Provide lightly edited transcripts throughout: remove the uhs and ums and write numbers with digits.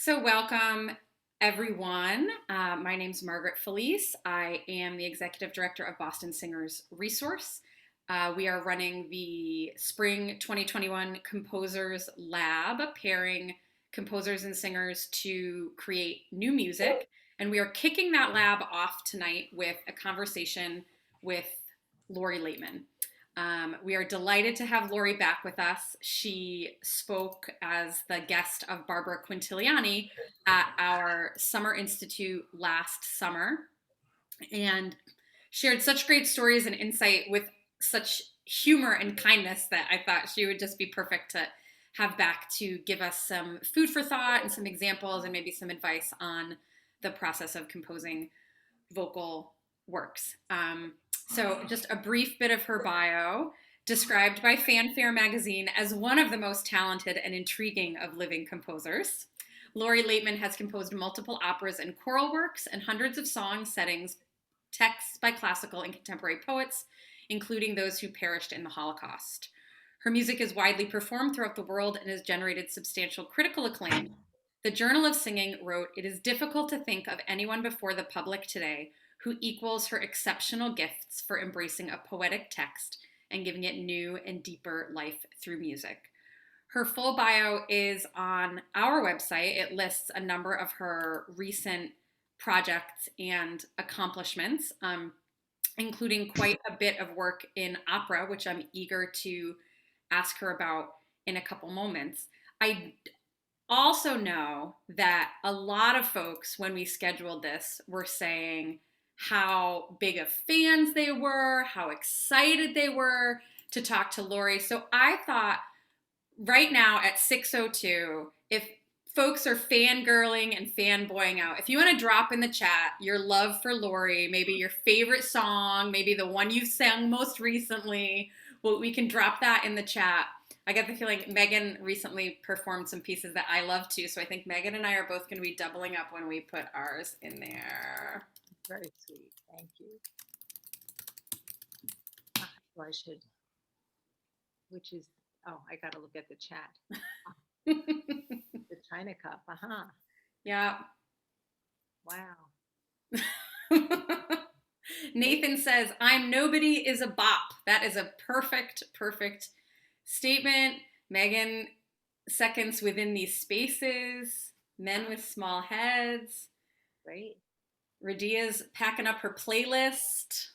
So, welcome everyone. My name's Margaret Felice. I am the executive director of Boston Singers Resource. We are running the Spring 2021 Composers Lab, pairing composers and singers to create new music. And we are kicking that lab off tonight with a conversation with Lori Laitman. We are delighted to have Lori back with us. She spoke as the guest of Barbara Quintiliani at our Summer Institute last summer and shared such great stories and insight with such humor and kindness that I thought she would just be perfect to have back to give us some food for thought and some examples and maybe some advice on the process of composing vocal works. So, just a brief bit of her bio, described by Fanfare magazine as one of the most talented and intriguing of living composers. Lori Laitman has composed multiple operas and choral works and hundreds of song settings, texts by classical and contemporary poets, including those who perished in the Holocaust. Her music is widely performed throughout the world and has generated substantial critical acclaim. The Journal of Singing wrote, "It is difficult to think of anyone before the public today who equals her exceptional gifts for embracing a poetic text and giving it new and deeper life through music." Her full bio is on our website. It lists a number of her recent projects and accomplishments, including quite a bit of work in opera, which I'm eager to ask her about in a couple moments. I also know that a lot of folks, when we scheduled this, were saying how big of fans they were, how excited they were to talk to Lori. So I thought right now at 6:02, if folks are fangirling and fanboying out, if you want to drop in the chat your love for Lori, maybe your favorite song, maybe the one you've sang most recently, well, we can drop that in the chat. I get the feeling Megan recently performed some pieces that I love too, so I think Megan and I are both going to be doubling up when we put ours in there. Very sweet. Thank you. Well, I should, which is, oh, I got to look at the chat. The China Cup. Uh-huh. Yeah. Wow. Nathan says, "I'm nobody is a bop." That is a perfect statement. Megan seconds within these spaces. Men with small heads. Great. Radia's packing up her playlist.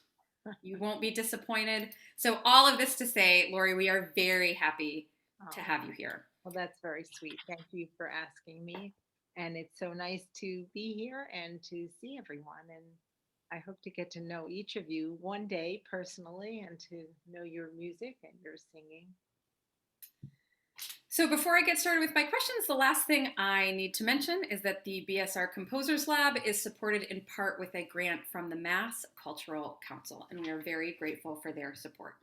You won't be disappointed. So all of this to say, Lori, we are very happy to have you here. Well, that's very sweet. Thank you for asking me. And it's so nice to be here and to see everyone. And I hope to get to know each of you one day personally and to know your music and your singing. So before I get started with my questions, the last thing I need to mention is that the BSR Composers Lab is supported in part with a grant from the Mass Cultural Council, and we are very grateful for their support.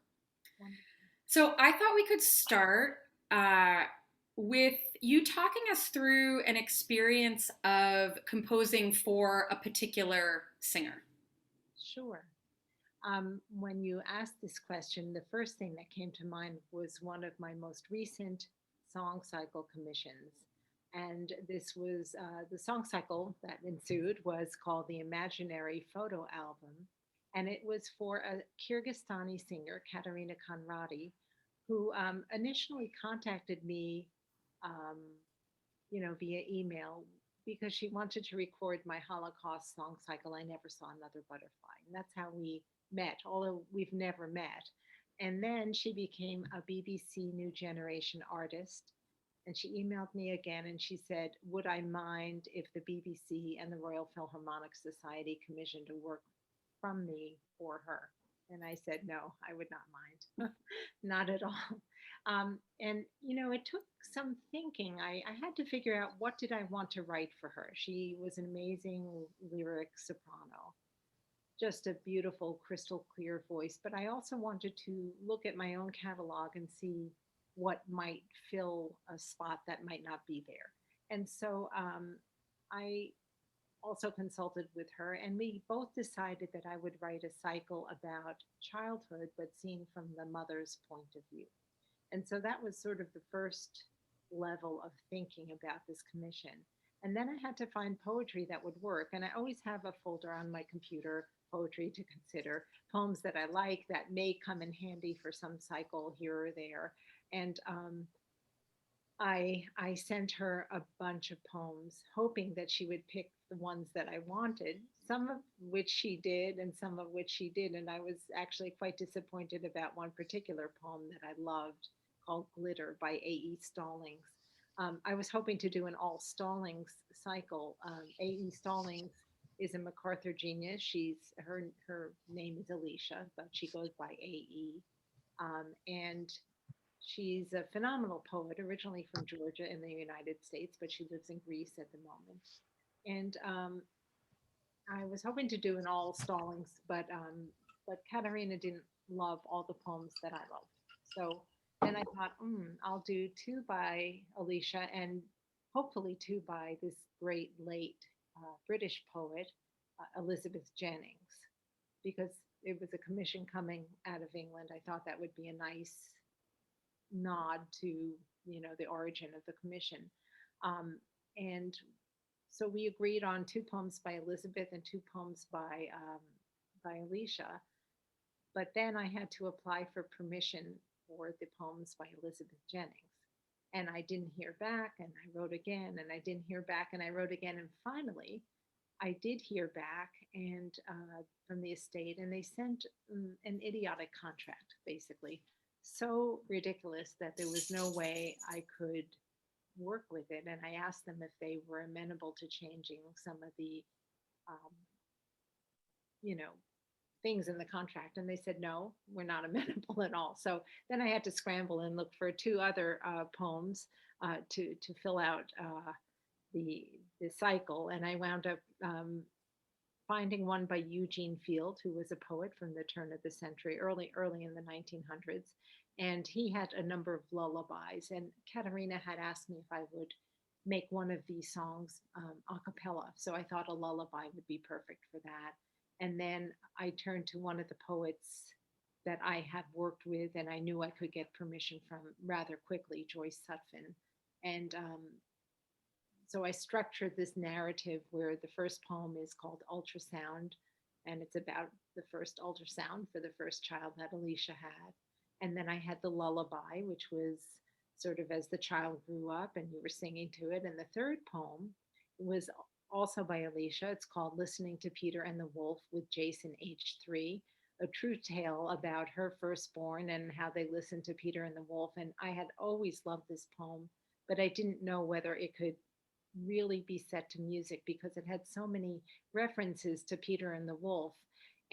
So I thought we could start with you talking us through an experience of composing for a particular singer. Sure. When you asked this question, the first thing that came to mind was one of my most recent song cycle commissions. And this was the song cycle that ensued was called the Imaginary Photo Album. And it was for a Kyrgyzstani singer, Katerina Conradi, who initially contacted me, um, via email because she wanted to record my Holocaust song cycle, I Never Saw Another Butterfly. And that's how we met, although we've never met. And then she became a BBC New Generation artist. And she emailed me again and she said, would I mind if the BBC and the Royal Philharmonic Society commissioned a work from me for her? And I said, no, I would not mind. Not at all. And it took some thinking. I had to figure out what did I want to write for her. She was an amazing lyric soprano, just a beautiful, crystal clear voice. But I also wanted to look at my own catalog and see what might fill a spot that might not be there. And so I also consulted with her, and we both decided that I would write a cycle about childhood, but seen from the mother's point of view. And so that was sort of the first level of thinking about this commission. And then I had to find poetry that would work. And I always have a folder on my computer, poetry to consider, poems that I like that may come in handy for some cycle here or there. And I sent her a bunch of poems, hoping that she would pick the ones that I wanted, some of which she did, and some of which she did. And I was actually quite disappointed about one particular poem that I loved called Glitter by A.E. Stallings. I was hoping to do an all Stallings cycle. A.E. Stallings is a MacArthur genius. Her name is Alicia, but she goes by A.E. And she's a phenomenal poet, originally from Georgia in the United States, but she lives in Greece at the moment. And I was hoping to do an all Stallings, but Katarina didn't love all the poems that I loved. So then I thought, I'll do two by Alicia and hopefully two by this great late British poet, Elizabeth Jennings, because it was a commission coming out of England. I thought that would be a nice nod to the origin of the commission. And so we agreed on two poems by Elizabeth and two poems by Alicia. But then I had to apply for permission for the poems by Elizabeth Jennings. And I didn't hear back, and I wrote again, and I didn't hear back, and I wrote again. And finally, I did hear back and from the estate, and they sent an idiotic contract, basically, so ridiculous that there was no way I could work with it. And I asked them if they were amenable to changing some of the, um, you know, things in the contract, and they said no, we're not amenable at all. So then I had to scramble and look for two other poems to fill out the the cycle, and I wound up finding one by Eugene Field, who was a poet from the turn of the century, early in the 1900s, and he had a number of lullabies. And Katerina had asked me if I would make one of these songs a cappella, so I thought a lullaby would be perfect for that. And then I turned to one of the poets that I had worked with, and I knew I could get permission from rather quickly, Joyce Sutphin. And so I structured this narrative where the first poem is called Ultrasound, and it's about the first ultrasound for the first child that Alicia had. And then I had the lullaby, which was sort of as the child grew up and you were singing to it. And the third poem was also by Alicia. It's called Listening to Peter and the Wolf with Jason, age 3, a true tale about her firstborn and how they listened to Peter and the Wolf. And I had always loved this poem, but I didn't know whether it could really be set to music because it had so many references to Peter and the Wolf.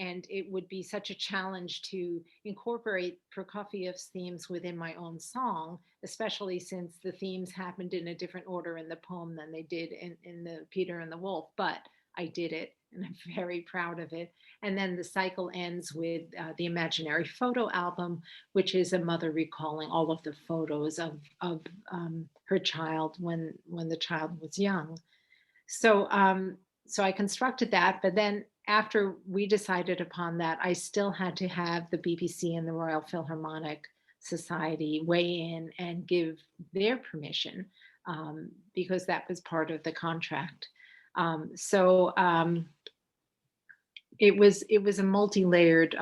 And it would be such a challenge to incorporate Prokofiev's themes within my own song, especially since the themes happened in a different order in the poem than they did in the Peter and the Wolf. But I did it, and I'm very proud of it. And then the cycle ends with the imaginary photo album, which is a mother recalling all of the photos of her child when the child was young. So so I constructed that, but then after we decided upon that, I still had to have the BBC and the Royal Philharmonic Society weigh in and give their permission because that was part of the contract. So it was a multi-layered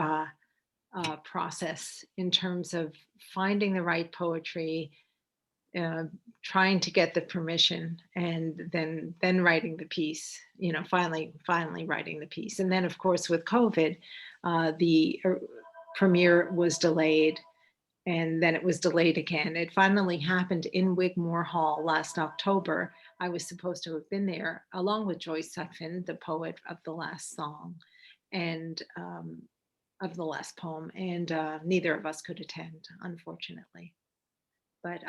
process in terms of finding the right poetry, uh, trying to get the permission, and then writing the piece. Finally writing the piece, and then of course with COVID, the premiere was delayed, and then it was delayed again. It finally happened in Wigmore Hall last October. I was supposed to have been there along with Joyce Sutphin, the poet of the last song, and of the last poem, and neither of us could attend, unfortunately. But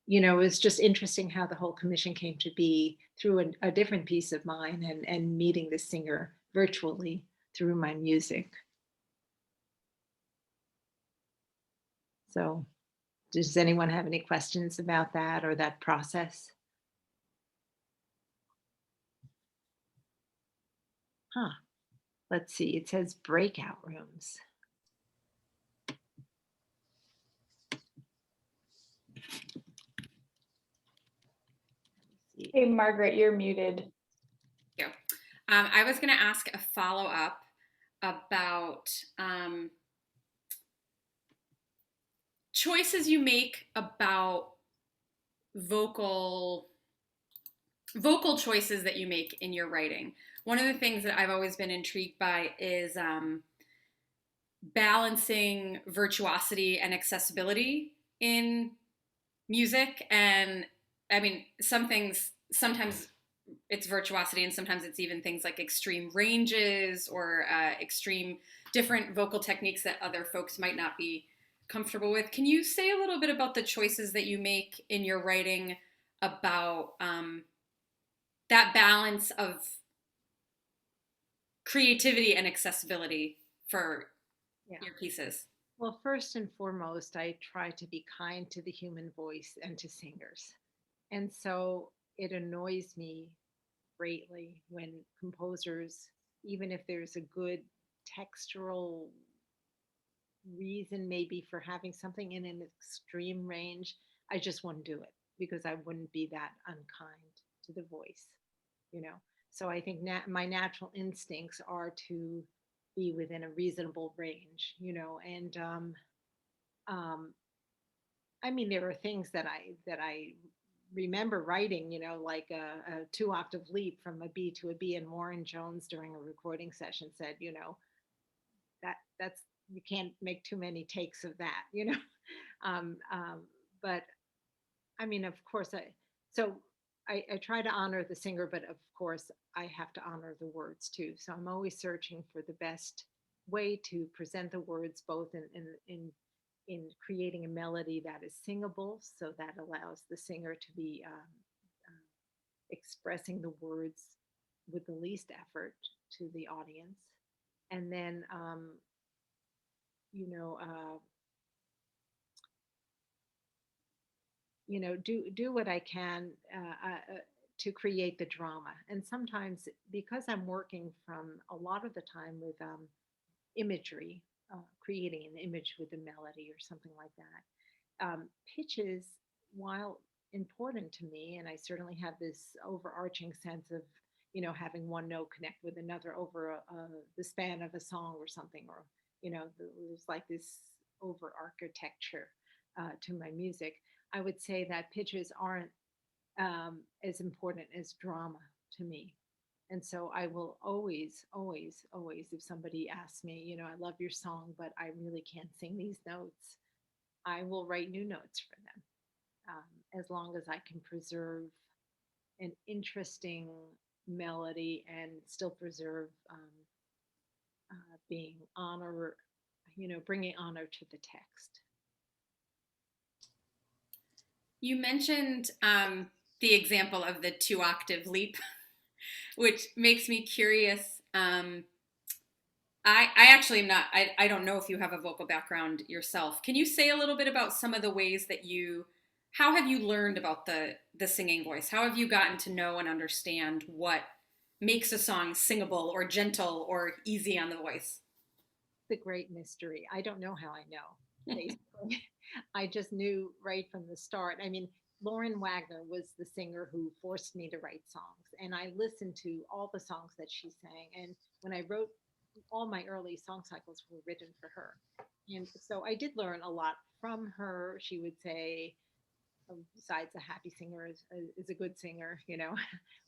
it was just interesting how the whole commission came to be through a different piece of mine and meeting the singer virtually through my music. So does anyone have any questions about that or that process? Let's see, it says breakout rooms. Let's see. Hey, Margaret, you're muted. Thank you. I was going to ask a follow up about choices you make about vocal vocal choices that you make in your writing. One of the things that I've always been intrigued by is balancing virtuosity and accessibility in music. And I mean, some things sometimes it's virtuosity, and sometimes it's even things like extreme ranges or extreme different vocal techniques that other folks might not be comfortable with. Can you say a little bit about the choices that you make in your writing about that balance of creativity and accessibility for Yeah. your pieces? Well, first and foremost, I try to be kind to the human voice and to singers. And so it annoys me greatly when composers, even if there's a good textural reason maybe for having something in an extreme range, I just wouldn't do it because I wouldn't be that unkind to the voice, you know. So I think my natural instincts are to be within a reasonable range, and um, I mean, there are things that I remember writing, like a two octave leap from a B to a B, and Warren Jones during a recording session said, that's you can't make too many takes of that, um, um, but I mean, of course, I try to honor the singer, but of course, I have to honor the words too. So I'm always searching for the best way to present the words, both in creating a melody that is singable, so that allows the singer to be expressing the words with the least effort to the audience, and then you know. Do what I can to create the drama. And sometimes, because I'm working from a lot of the time with imagery, creating an image with a melody or something like that, pitches, while important to me, and I certainly have this overarching sense of having one note connect with another over the span of a song or something, or there's like this over architecture to my music. I would say that pitches aren't as important as drama to me. And so I will always, always, always, if somebody asks me, I love your song, but I really can't sing these notes, I will write new notes for them, as long as I can preserve an interesting melody and still preserve being honor, bringing honor to the text. You mentioned the example of the two octave leap, which makes me curious. I actually am not, I don't know if you have a vocal background yourself. Can you say a little bit about some of the ways that how have you learned about the singing voice? How have you gotten to know and understand what makes a song singable or gentle or easy on the voice? The great mystery. I don't know how I know, basically. I just knew right from the start. I mean, Lauren Wagner was the singer who forced me to write songs, and I listened to all the songs that she sang. And when I wrote, all my early song cycles were written for her. And so I did learn a lot from her. She would say, besides a happy singer is a good singer,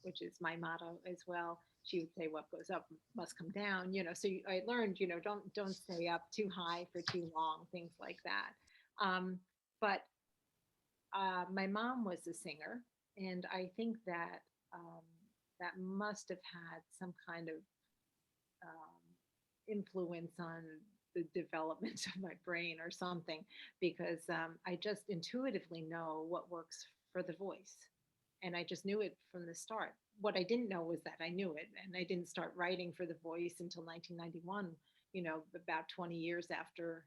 which is my motto as well. She would say, "What goes up must come down," So I learned, don't stay up too high for too long, things like that. But my mom was a singer, and I think that that must have had some kind of influence on the development of my brain or something, because I just intuitively know what works for the voice. And I just knew it from the start. What I didn't know was that I knew it. And I didn't start writing for the voice until 1991, about 20 years after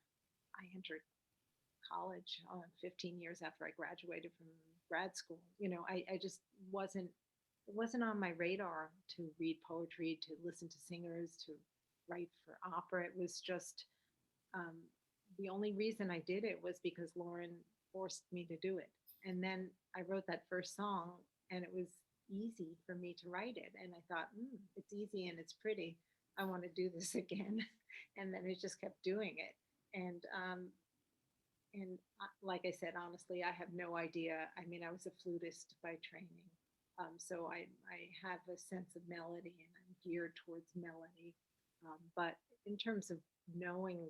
I entered college, 15 years after I graduated from grad school. I just it wasn't on my radar to read poetry, to listen to singers, to write for opera. It was just um, the only reason I did it was because Lauren forced me to do it. And then I wrote that first song, and it was easy for me to write it. And I thought, it's easy and it's pretty. I want to do this again. And then it just kept doing it. And like I said, honestly, I have no idea. I mean, I was a flutist by training. So I have a sense of melody and I'm geared towards melody. But in terms of knowing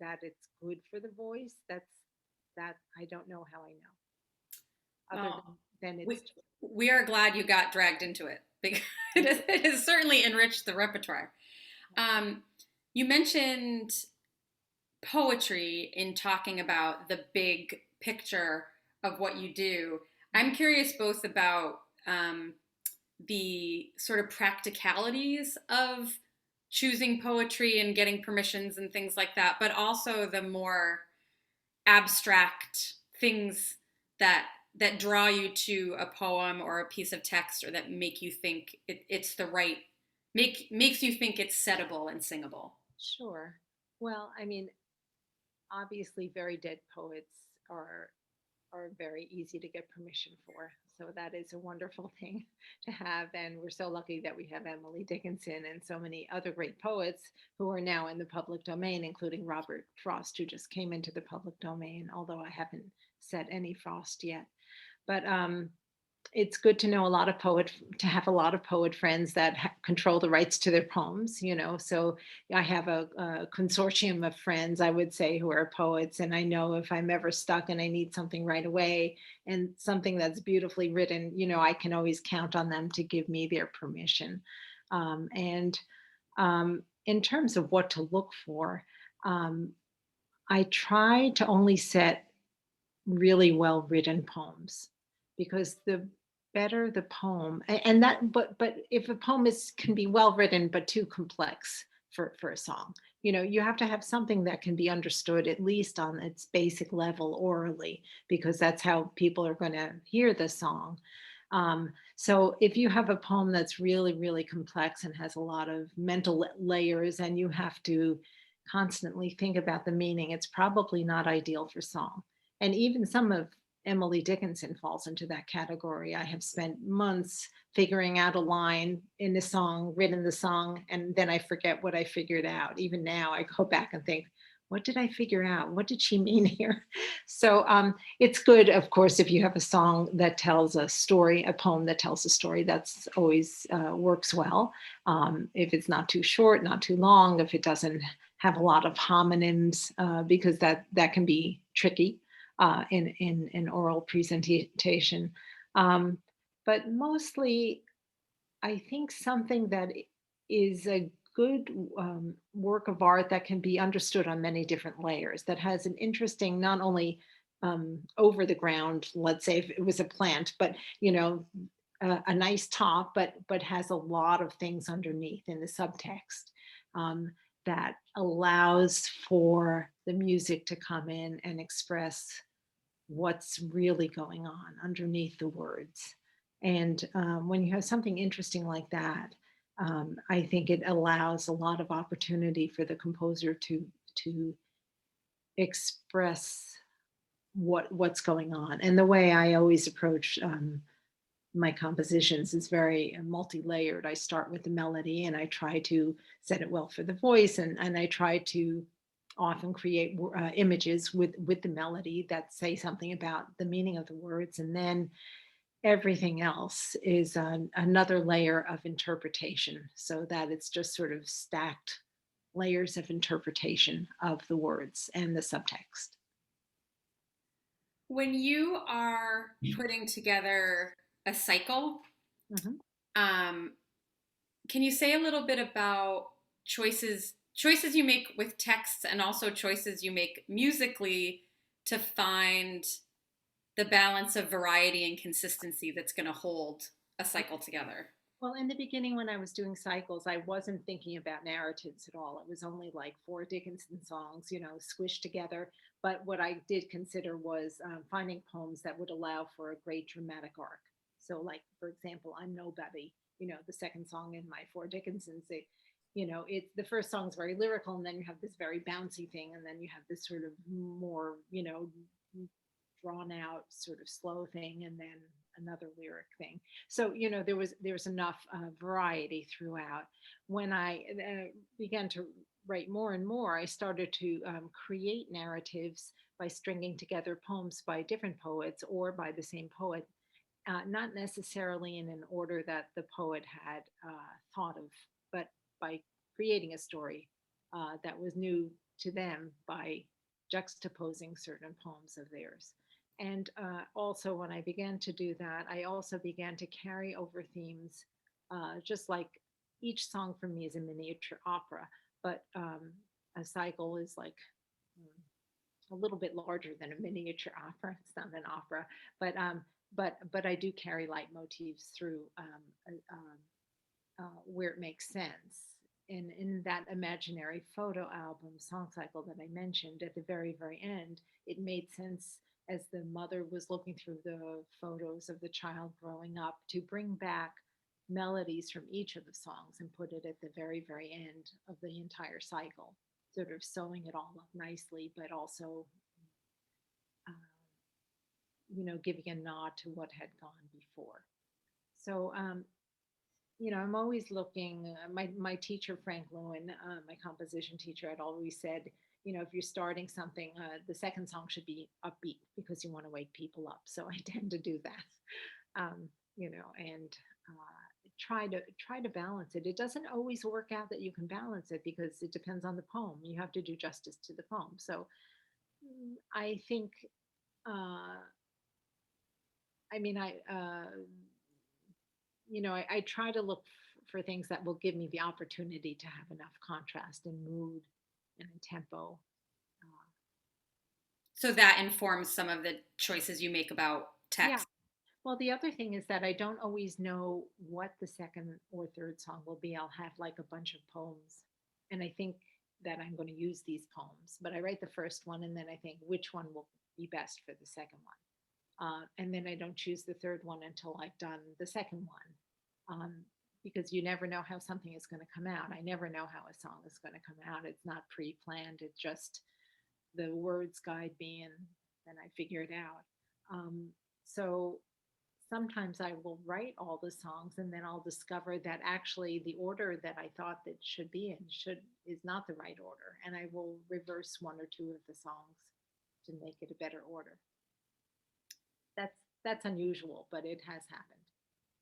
that it's good for the voice, that I don't know how I know, other Well, than we it's we are glad you got dragged into it because it has certainly enriched the repertoire. Um, you mentioned poetry in talking about the big picture of what you do. I'm curious both about the sort of practicalities of choosing poetry and getting permissions and things like that, but also the more abstract things that draw you to a poem or a piece of text, or that make you think it's the right makes you think it's settable and singable. sure. Well, I mean, obviously, very dead poets are are very easy to get permission for. So that is a wonderful thing to have. And we're so lucky that we have Emily Dickinson and so many other great poets who are now in the public domain, including Robert Frost, who just came into the public domain, although I haven't said any Frost yet. But it's good to know a lot of to have a lot of poet friends that control the rights to their poems, so I have a consortium of friends, I would say, who are poets, and I know if I'm ever stuck and I need something right away and something that's beautifully written, I can always count on them to give me their permission. And In terms of what to look for, um, I try to only set really well written poems, because the better the poem, and that but if a poem is can be well written but too complex for a song, you have to have something that can be understood at least on its basic level orally, because that's how people are going to hear the song. So if you have a poem that's really, really complex and has a lot of mental layers and you have to constantly think about the meaning, it's probably not ideal for song. And even some of Emily Dickinson falls into that category. I have spent months figuring out a line in the song, written the song, and then I forget what I figured out. Even now, I go back and think, what did I figure out? What did she mean here? So it's good, of course, if you have a song that tells a story, a poem that tells a story. That's always works well. If it's not too short, not too long, if it doesn't have a lot of homonyms, because that can be tricky in oral presentation. Um, but mostly, I think something that is a good work of art that can be understood on many different layers, that has an interesting, not only over the ground, let's say if it was a plant, but a nice top, but has a lot of things underneath in the subtext, um, that allows for the music to come in and express what's really going on underneath the words. And when you have something interesting like that, I think it allows a lot of opportunity for the composer to express what's going on. And the way I always approach my compositions is very multi-layered. I start with the melody and I try to set it well for the voice, and I try to often create images with the melody that say something about the meaning of the words, and then everything else is another layer of interpretation, so that it's just sort of stacked layers of interpretation of the words and the subtext. When you are putting together a cycle, Mhm. um, can you say a little bit about choices you make with texts, and also choices you make musically to find the balance of variety and consistency that's going to hold a cycle together? Well, in the beginning, when I was doing cycles, I wasn't thinking about narratives at all. It was only like four Dickinson songs, squished together. But what I did consider was finding poems that would allow for a great dramatic arc. So, like, for example, I'm Nobody, the second song in my four Dickinsons. It's the first song's very lyrical, and then you have this very bouncy thing, and then you have this sort of more, drawn out sort of slow thing, and then another lyric thing. So there was enough variety throughout. When I began to write more and more, I started to create narratives by stringing together poems by different poets or by the same poet, not necessarily in an order that the poet had thought of, but by creating a story that was new to them by juxtaposing certain poems of theirs. And also, when I began to do that, I also began to carry over themes, just like each song for me is a miniature opera, but a cycle is like a little bit larger than a miniature opera. It's not an opera, but I do carry leitmotifs through where it makes sense. In that imaginary photo album song cycle that I mentioned at the very, very end, it made sense as the mother was looking through the photos of the child growing up to bring back melodies from each of the songs and put it at the very, very end of the entire cycle, sort of sewing it all up nicely, but also, uh, giving a nod to what had gone before. So, I'm always looking. My teacher, Frank Lewin, my composition teacher, had always said, if you're starting something, the second song should be upbeat because you want to wake people up. So I tend to do that, and try to balance it. It doesn't always work out that you can balance it because it depends on the poem. You have to do justice to the poem. So I think, uh, I mean, I try to look for things that will give me the opportunity to have enough contrast in mood and in tempo. Uh, So that informs some of the choices you make about yeah. text. Well, the other thing is that I don't always know what the second or third song will be. I'll have like a bunch of poems, and I think that I'm going to use these poems, but I write the first one and then I think which one will be best for the second one. And then I don't choose the third one until I've done the second one, because you never know how something is going to come out. I never know how a song is going to come out. It's not pre-planned. It's just the words guide me, and then I figure it out. So sometimes I will write all the songs, and then I'll discover that actually the order that I thought that should be in should is not the right order, and I will reverse one or two of the songs to make it a better order. That's that's unusual, but it has happened.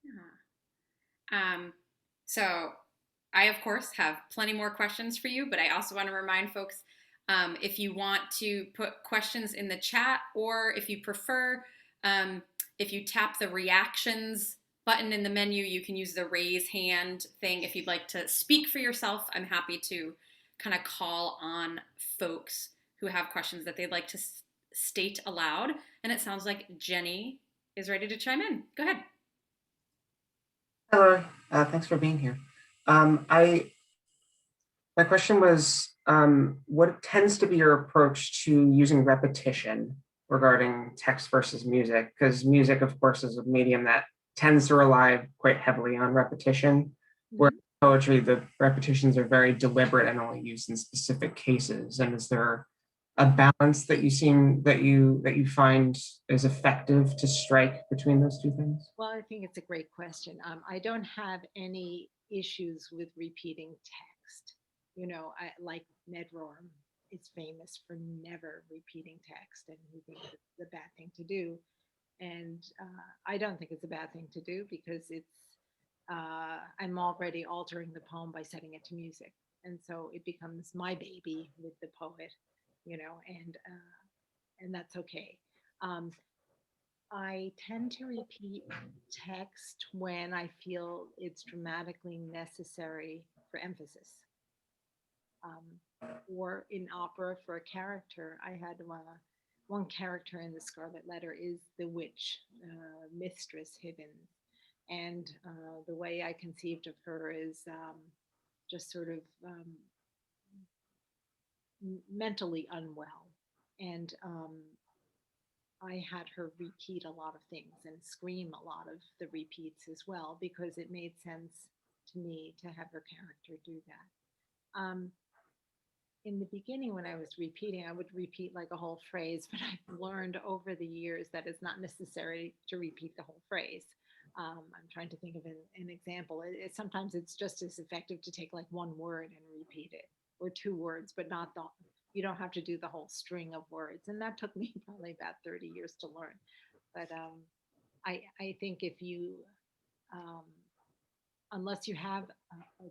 Yeah. So I, of course, have plenty more questions for you, but I also want to remind folks if you want to put questions in the chat, or if you prefer, if you tap the reactions button in the menu, you can use the raise hand thing. If you'd like to speak for yourself, I'm happy to kind of call on folks who have questions that they'd like to state aloud. And it sounds like Jenny is ready to chime in. Go ahead. Hello, thanks for being here. I My question was, what tends to be your approach to using repetition regarding text versus music? Because music, of course, is a medium that tends to rely quite heavily on repetition, where Mhm. poetry, the repetitions are very deliberate and only used in specific cases. And is there a balance that you find is effective to strike between those two things? Well, I think it's a great question. I don't have any issues with repeating text. I like Ned Rorem is famous for never repeating text, and he thinks it's a bad thing to do. And I don't think it's a bad thing to do because I'm already altering the poem by setting it to music, and so it becomes my baby with the poet, and that's okay. Um, I tend to repeat text when I feel it's dramatically necessary for emphasis. Um, or in opera for a character, I had one character in the Scarlet Letter is the witch, Mistress Hidden. And the way I conceived of her is just sort of mentally unwell. And I had her repeat a lot of things and scream a lot of the repeats as well because it made sense to me to have her character do that. in the beginning, when I was repeating, I would repeat like a whole phrase, but I've learned over the years that it's not necessary to repeat the whole phrase. I'm trying to think of an example. Sometimes it's just as effective to take like one word and repeat it, or two words, but not the, you don't have to do the whole string of words. And that took me probably about 30 years to learn. But I think if you, um, unless you have a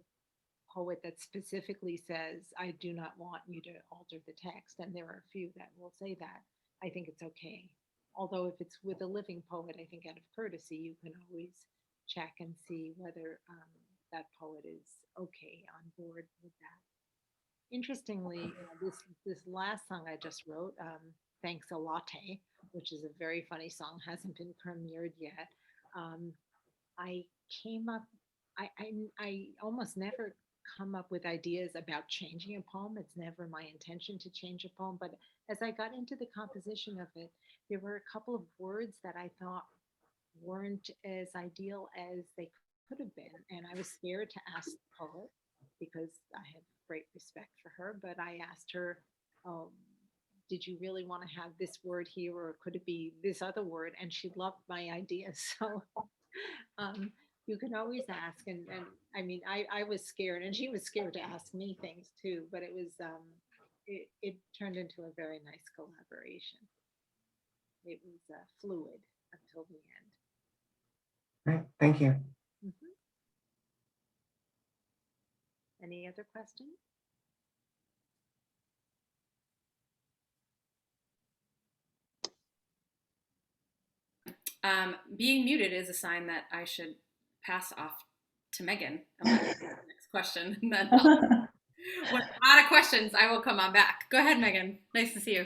poet that specifically says, I do not want you to alter the text, and there are a few that will say that, I think it's okay. Although if it's with a living poet, I think out of courtesy, you can always check and see whether that poet is okay on board with that. Interestingly, this last song I just wrote, "Thanks a Latte," which is a very funny song, hasn't been premiered yet. Um, I came up, I almost never come up with ideas about changing a poem. It's never my intention to change a poem. But as I got into the composition of it, there were a couple of words that I thought weren't as ideal as they could have been. And I was scared to ask the poet because I have great respect for her. But I asked her, um, did you really want to have this word here, or could it be this other word? And she loved my idea. So um, you can always ask. And I mean, I was scared, and she was scared to ask me things too. But it turned into a very nice collaboration. It was fluid until the Right, thank you. end. Mhm. Any other questions? Being muted is a sign that I should pass off to Megan. Next question, and then when I'm out of questions, I will come on back. Go ahead, Megan. Nice to see you.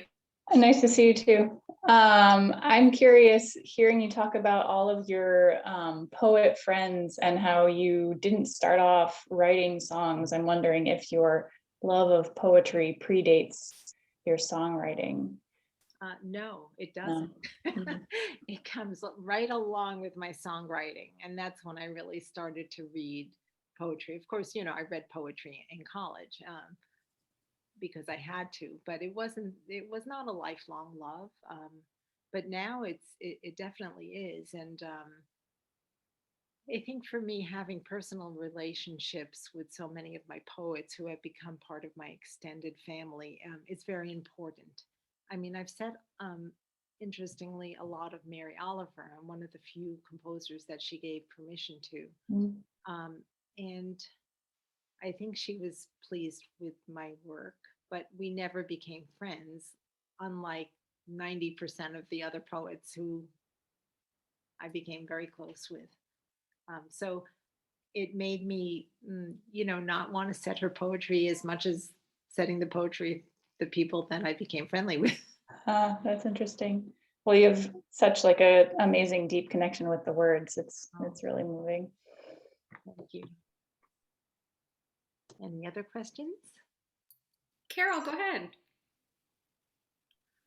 Nice to see you too. I'm curious hearing you talk about all of your poet friends and how you didn't start off writing songs. I'm wondering if your love of poetry predates your songwriting. No, it No. doesn't. Mhm. It comes right along with my songwriting. And that's when I really started to read poetry. Of course, I read poetry in college because I had to, but it was not a lifelong love. But now it definitely is. And I think for me, having personal relationships with so many of my poets who have become part of my extended family, it's very important. I mean, I've said, interestingly, a lot of Mary Oliver. I'm one of the few composers that she gave permission to. Mhm. And I think she was pleased with my work, but we never became friends, unlike 90% of the other poets who I became very close with. So it made me, not want to set her poetry as much as setting the poetry, the people that I became friendly with. That's interesting. Well, you have such like a amazing deep connection with the words. It's really moving. Thank you. Any other questions? Carol, go ahead.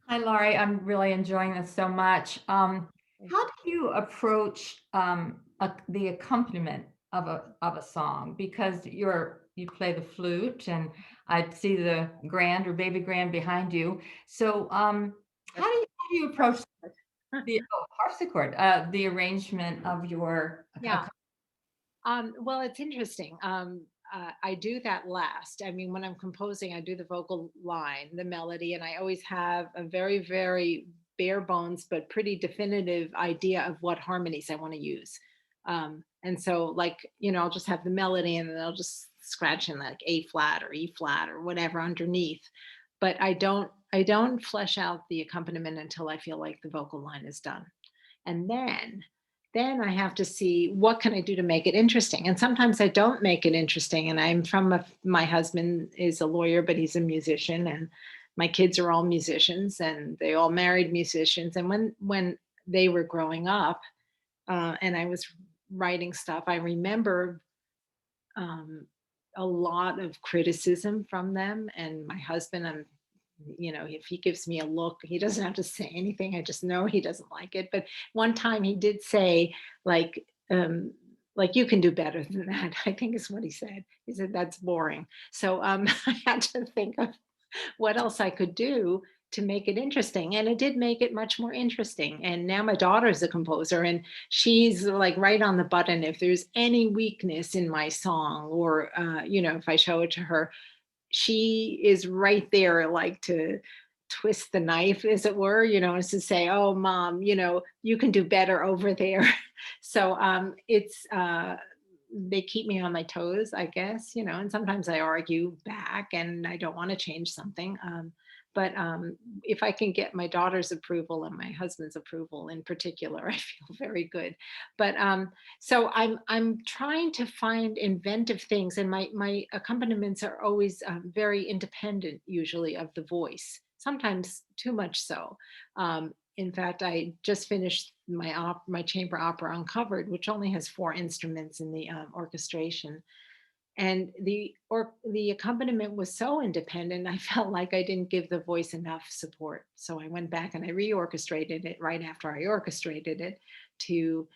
Hi, Laurie. I'm really enjoying this so much. How do you approach the accompaniment of a song? Because you play the flute, and I see the grand or baby grand behind you. So, how do you approach the harpsichord, the arrangement of your Yeah. Well, it's interesting. I do that last. I mean, when I'm composing, I do the vocal line, the melody, and I always have a very, very bare bones but pretty definitive idea of what harmonies I want to use. And so, like, I'll just have the melody, and then I'll just scratch in like A flat or E flat or whatever underneath. But I don't flesh out the accompaniment until I feel like the vocal line is done. And then I have to see what can I do to make it interesting. And sometimes I don't make it interesting. And my husband is a lawyer, but he's a musician, and my kids are all musicians, and they all married musicians. And when they were growing up, and I was writing stuff, I remember um, a lot of criticism from them. And my husband, if he gives me a look, he doesn't have to say anything. I just know he doesn't like it. But one time he did say, like, you can do better than that, I think is what he said. He said, that's boring. So I had to think of what else I could do to make it interesting. And it did make it much more interesting. And now my daughter's a composer and she's like right on the button. If there's any weakness in my song or, if I show it to her, she is right there, like to twist the knife, as it were, is to say, oh, mom, you can do better over there. So they keep me on my toes, I guess, and sometimes I argue back and I don't want to change something. But if I can get my daughter's approval and my husband's approval in particular, I feel very good. But so I'm trying to find inventive things, and my accompaniments are always very independent, usually of the voice. Sometimes too much so. In fact, I just finished my chamber opera Uncovered, which only has 4 instruments in the orchestration, and the accompaniment was so independent. I felt like I didn't give the voice enough support, so I went back and I reorchestrated it right after I orchestrated it to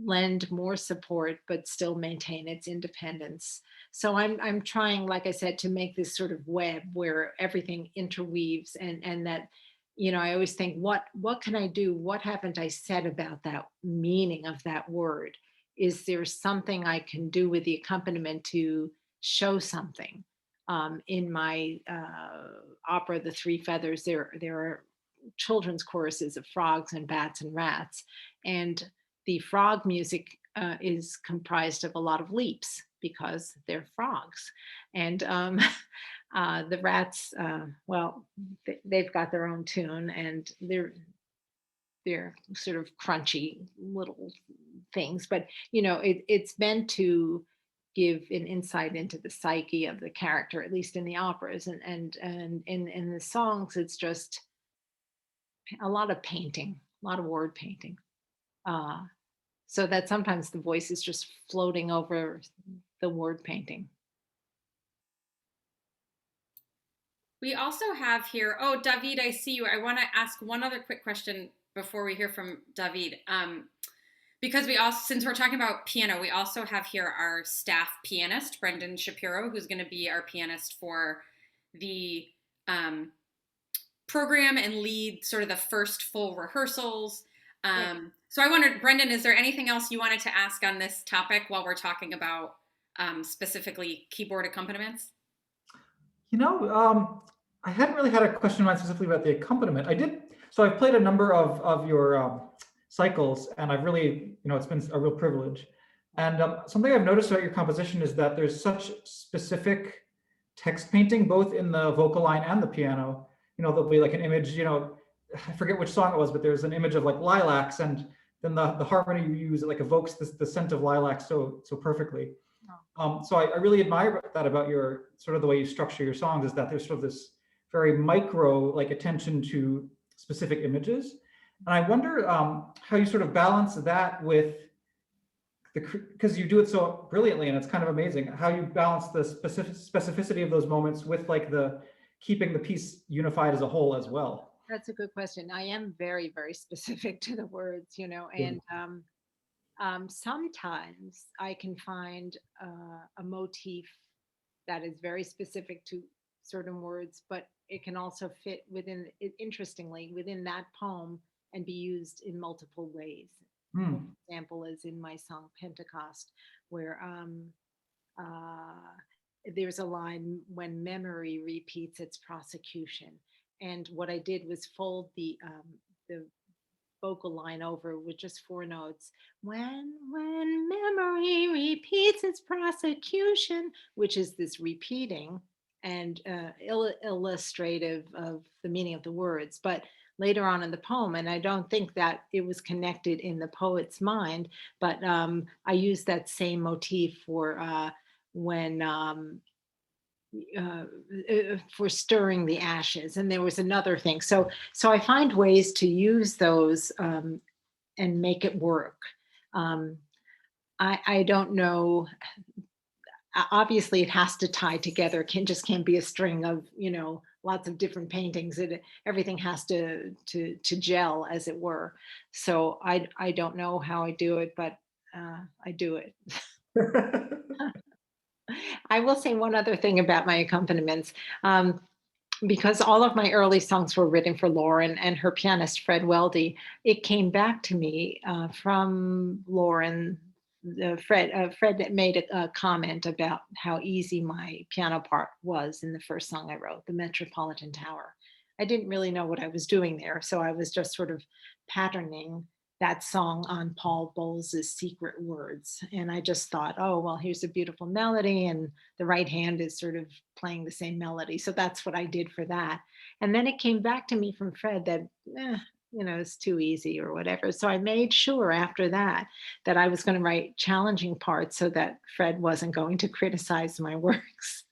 lend more support but still maintain its independence. So I'm trying, like I said, to make this sort of web where everything interweaves, and that, I always think, what can I do? What haven't I said about that meaning of that word? Is there something I can do with the accompaniment to show something? In my opera, The Three Feathers, there are children's choruses of frogs and bats and rats, and the frog music is comprised of a lot of leaps because they're frogs. And the rats, well, they've got their own tune, and they're sort of crunchy little things. But it's meant to give an insight into the psyche of the character, at least in the operas, and in the songs, it's just a lot of painting, a lot of word painting. Uh, so that sometimes the voice is just floating over the word painting. We also have here, oh, David, I see you. I want to ask one other quick question before we hear from David. Because we also, since we're talking about piano, we also have here our staff pianist, Brendan Shapiro, who's going to be our pianist for the program and lead sort of the first full rehearsals. So I wondered, Brendan, is there anything else you wanted to ask on this topic while we're talking about specifically keyboard accompaniments? I hadn't really had a question in mind specifically about the accompaniment. I did, so I've played a number of your cycles, and I've really, it's been a real privilege. And something I've noticed about your composition is that there's such specific text painting, both in the vocal line and the piano. There'll be like an image, I forget which song it was, but there's an image of like lilacs, and then the harmony you use, it like evokes the scent of lilacs so perfectly. So I really admire that about your sort of the way you structure your songs, is that there's sort of this very micro like attention to specific images. And I wonder how you sort of balance that with because you do it so brilliantly, and it's kind of amazing how you balance the specificity of those moments with like the keeping the piece unified as a whole as well. That's a good question. I am very, very specific to the words, and sometimes I can find a motif that is very specific to certain words, but it can also fit interestingly, within that poem and be used in multiple ways. For example, is in my song Pentecost, where there's a line, when memory repeats its prosecution. And what I did was fold the vocal line over with just 4 notes. When memory repeats its prosecution, which is this repeating and illustrative of the meaning of the words. But later on in the poem, and I don't think that it was connected in the poet's mind, but I used that same motif for when for stirring the ashes, and there was another thing. So I find ways to use those and make it work. I don't know. Obviously, it has to tie together. Can't be a string of lots of different paintings. Everything has to gel, as it were. So I don't know how I do it, but I do it. I will say one other thing about my accompaniments. because all of my early songs were written for Lauren and her pianist, Fred Weldy, it came back to me from Lauren. Fred made a comment about how easy my piano part was in the first song I wrote, The Metropolitan Tower. I didn't really know what I was doing there, so I was just sort of patterning that song on Paul Bowles's Secret Words. And I just thought, oh, well, here's a beautiful melody, and the right hand is sort of playing the same melody. So that's what I did for that. And then it came back to me from Fred that, it's too easy or whatever. So I made sure after that I was going to write challenging parts so that Fred wasn't going to criticize my works.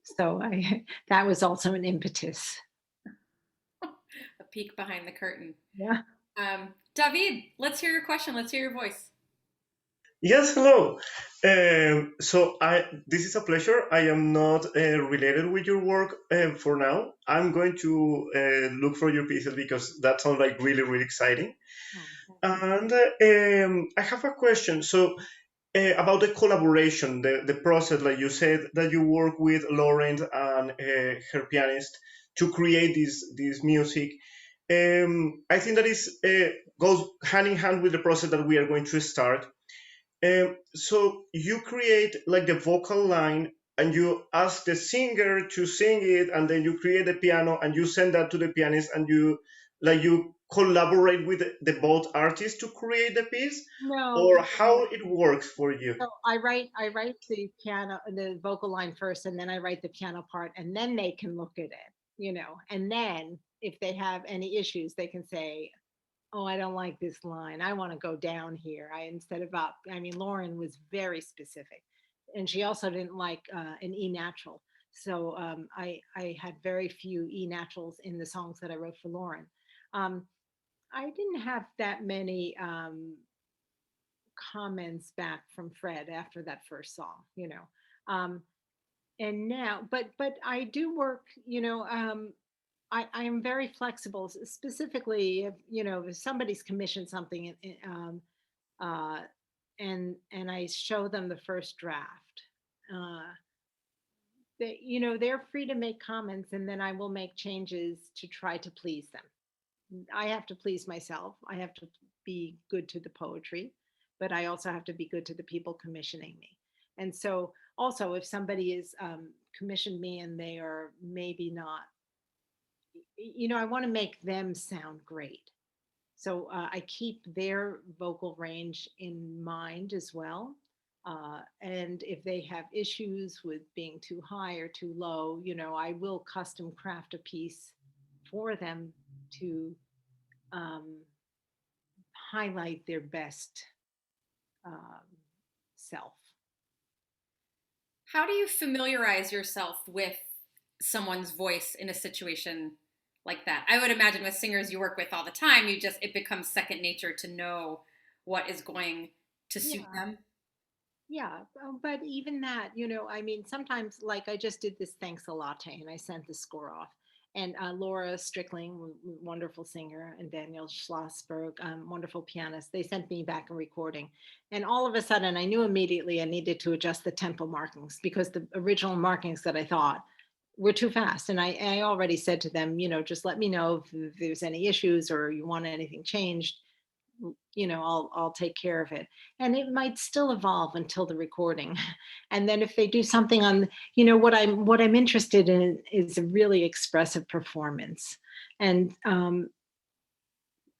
So that was also an impetus. A peek behind the curtain. Yeah. David, let's hear your question. Let's hear your voice. Yes, hello. This is a pleasure. I am not related with your work for now. I'm going to look for your pieces because that sounds like really, really exciting. And I have a question. So about the collaboration, the process, like you said, that you work with Lauren and her pianist to create this music. I think that is goes hand in hand with the process that we are going to start. So you create like the vocal line and you ask the singer to sing it, and then you create the piano and you send that to the pianist, and you collaborate with the both artists to create the piece. No. Or how it works for you? So I write the piano, the vocal line first, and then I write the piano part, and then they can look at it, and then if they have any issues, they can say, oh, I don't like this line. I want to go down here. Instead of up. I mean, Lauren was very specific, and she also didn't like an E natural. So I had very few E naturals in the songs that I wrote for Lauren. I didn't have that many comments back from Fred after that first song, and now, but I do work, I am very flexible, specifically if somebody's commissioned something and I show them the first draft, they're free to make comments, and then I will make changes to try to please them. I have to please myself. I have to be good to the poetry, but I also have to be good to the people commissioning me. And so also if somebody is commissioned me and they are maybe not, I want to make them sound great. So I keep their vocal range in mind as well. And if they have issues with being too high or too low, I will custom craft a piece for them to highlight their best self. How do you familiarize yourself with someone's voice in a situation like that? I would imagine with singers you work with all the time, it becomes second nature to know what is going to suit them. Yeah, but even that, sometimes, like I just did this Thanks a Latte, and I sent the score off. And Laura Strickling, wonderful singer, and Daniel Schlossberg, wonderful pianist, they sent me back a recording. And all of a sudden, I knew immediately I needed to adjust the tempo markings, because the original markings that I thought were too fast. And I already said to them, just let me know if there's any issues or you want anything changed. I'll take care of it. And it might still evolve until the recording. And then if they do something on, what I'm interested in is a really expressive performance. And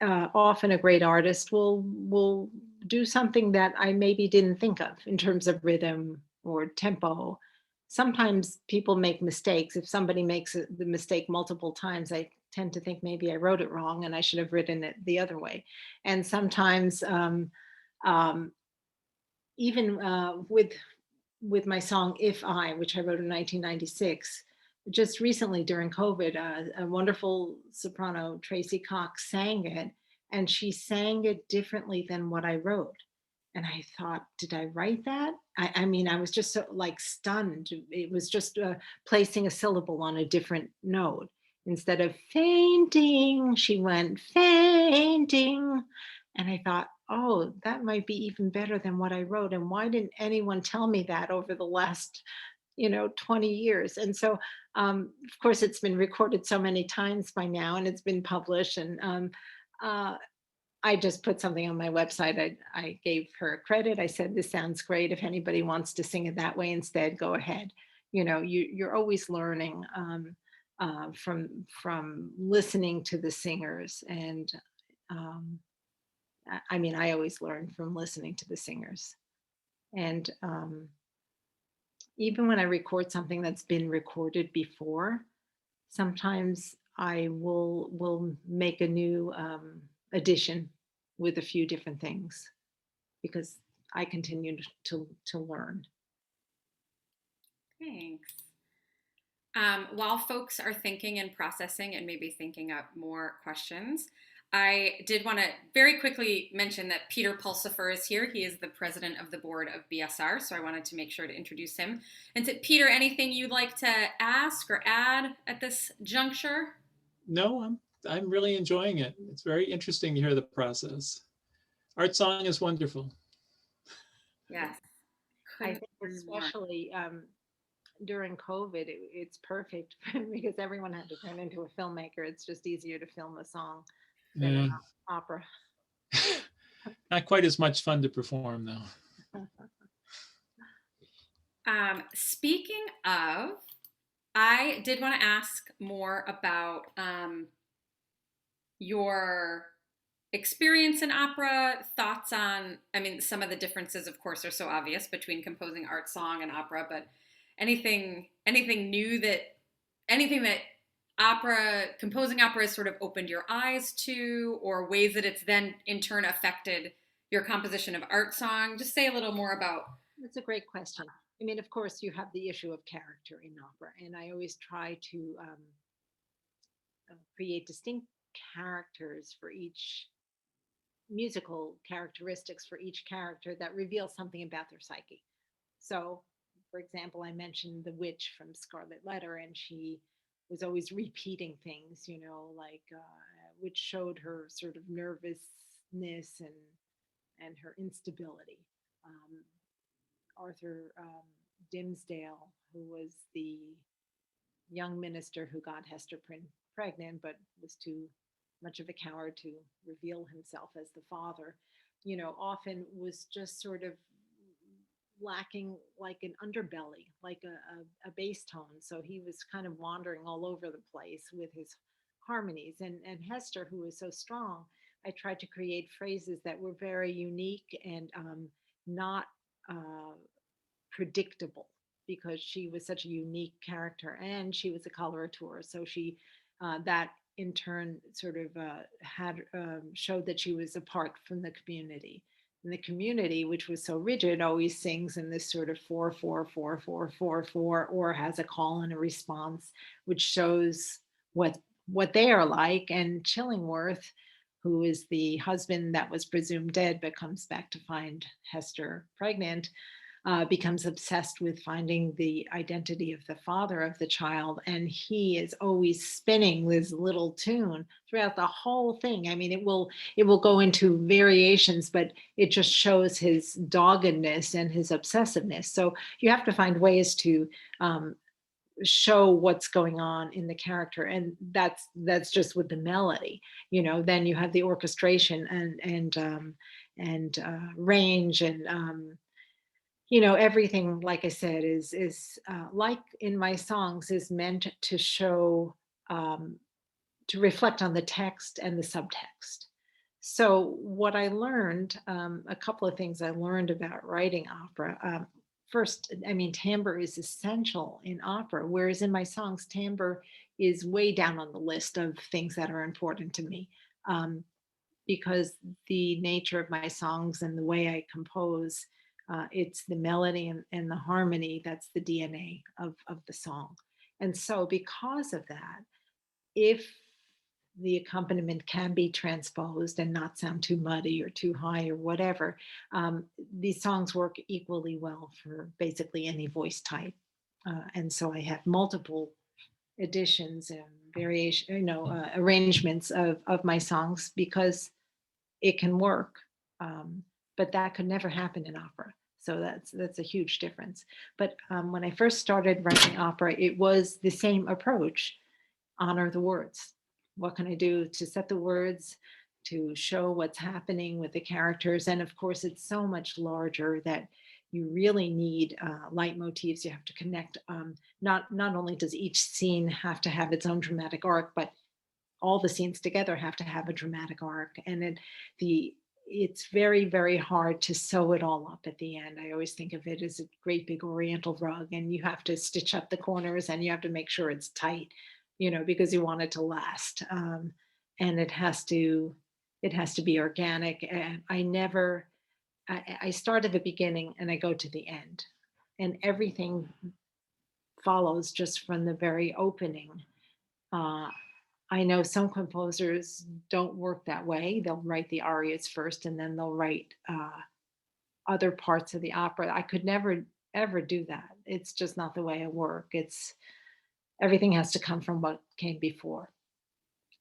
often a great artist will do something that I maybe didn't think of in terms of rhythm or tempo. Sometimes people make mistakes. If somebody makes the mistake multiple times, I tend to think maybe I wrote it wrong and I should have written it the other way. And sometimes even with my song If I, which I wrote in 1996, just recently during COVID, a wonderful soprano, Tracy Cox, sang it, and she sang it differently than what I wrote. And I thought, did I write that? I mean, I was just so stunned. It was just placing a syllable on a different note. Instead of fainting, she went fainting. And I thought, oh, that might be even better than what I wrote. And why didn't anyone tell me that over the last 20 years. And so, of course, it's been recorded so many times by now, and it's been published. And I just put something on my website. I gave her credit. I said, this sounds great. If anybody wants to sing it that way instead, go ahead. You're always learning from listening to the singers. And I mean, I always learn from listening to the singers. And even when I record something that's been recorded before, sometimes I will make a new addition with a few different things because I continue to learn. Thanks. While folks are thinking and processing and maybe thinking up more questions, I did want to very quickly mention that Peter Paulsifer is here. He is the president of the board of BSR, so I wanted to make sure to introduce him. And so, Peter, anything you'd like to ask or add at this juncture? No, I'm really enjoying it. It's very interesting to hear the process. Art song is wonderful. Yes. I think especially during COVID, it's perfect because everyone had to turn into a filmmaker. It's just easier to film a song than an opera. Not quite as much fun to perform, though. Speaking of, I did want to ask more about your experience in opera, thoughts on, I mean, some of the differences, of course, are so obvious between composing art song and opera, but anything new anything that composing opera has sort of opened your eyes to, or ways that it's then in turn affected your composition of art song? Just say a little more about. That's a great question. I mean, of course, you have the issue of character in opera, and I always try to create distinct characters for each musical characteristics for each character that reveal something about their psyche. So, for example, I mentioned the witch from Scarlet Letter, and she was always repeating things, which showed her sort of nervousness and her instability. Arthur Dimmesdale, who was the young minister who got Hester Prynne pregnant, but was too much of a coward to reveal himself as the father, often was just sort of lacking like an underbelly, like a bass tone. So he was kind of wandering all over the place with his harmonies. And Hester, who was so strong, I tried to create phrases that were very unique and not predictable, because she was such a unique character and she was a colorateur. So she that in turn sort of had showed that she was apart from the community. And the community, which was so rigid, always sings in this sort of 4/4/4/4/4/4, or has a call and a response, which shows what they are like. And Chillingworth, who is the husband that was presumed dead but comes back to find Hester pregnant, becomes obsessed with finding the identity of the father of the child, and he is always spinning this little tune throughout the whole thing. I mean, it will go into variations, but it just shows his doggedness and his obsessiveness. So you have to find ways to show what's going on in the character, and that's just with the melody. Then you have the orchestration and range and everything, like I said, is like in my songs, is meant to show, to reflect on the text and the subtext. So what I learned, a couple of things I learned about writing opera. First, I mean, timbre is essential in opera, whereas in my songs, timbre is way down on the list of things that are important to me. Because the nature of my songs and the way I compose, it's the melody and the harmony that's the DNA of the song. And so because of that, if the accompaniment can be transposed and not sound too muddy or too high or whatever, these songs work equally well for basically any voice type. And so I have multiple editions and variation, arrangements of my songs because it can work. But that could never happen in opera. So that's a huge difference. But when I first started writing opera, it was the same approach: honor the words. What can I do to set the words, to show what's happening with the characters? And of course, it's so much larger that you really need leitmotifs. You have to connect. Not only does each scene have to have its own dramatic arc, but all the scenes together have to have a dramatic arc. And it's very, very hard to sew it all up at the end. I always think of it as a great big oriental rug, and you have to stitch up the corners and you have to make sure it's tight, because you want it to last. And it has to be organic. And I start at the beginning and I go to the end, and everything follows just from the very opening. I know some composers don't work that way. They'll write the arias first and then they'll write other parts of the opera. I could never, ever do that. It's just not the way I work. Everything has to come from what came before.